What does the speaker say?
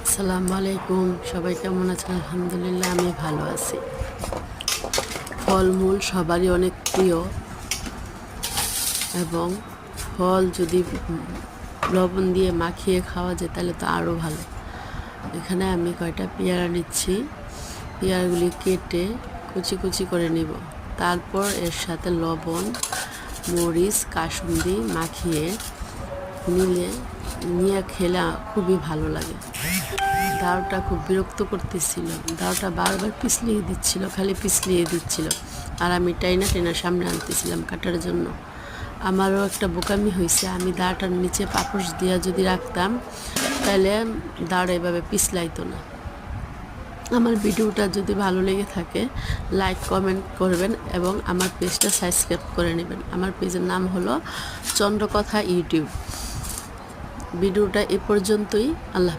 আসসালামু আলাইকুম, সবাই কেমন আছেন? আলহামদুলিল্লাহ আমি ভালো আছি। ফলমূল সবারই অনেক প্রিয় এবং ফল যদি লবণ দিয়ে মাখিয়ে খাওয়া যায় তাহলে তো আরও ভালো। এখানে আমি কয়টা পেয়ারা নিচ্ছি। পেয়ারাগুলি কেটে কুচি কুচি করে নিব। তারপর এর সাথে লবণ, মরিচ, কাসুন্দি মাখিয়ে নিয়ে খেলে খুবই ভালো লাগে। দাওটা খুব বিরক্ত করতেছিল, দাওটা বারবার পিছলিয়ে দিচ্ছিল, খালি পিছলিয়ে দিচ্ছিল, আর আমি টাইনা সামনে আনতেছিলাম কাটার জন্য। আমারও একটা বোকামি হয়েছে, আমি দাটার নিচে পাপোশ দিয়া যদি রাখতাম তাহলে দাওটা এভাবে পিছলাইতো না। আমার ভিডিওটা যদি ভালো লেগে থাকে লাইক কমেন্ট করবেন এবং আমার পেজটা সাবস্ক্রাইব করে নেবেন। আমার পেজের নাম হলো চন্দ্রকথা ইউটিউব। ভিডিওটা এ পর্যন্তই। আল্লাহ।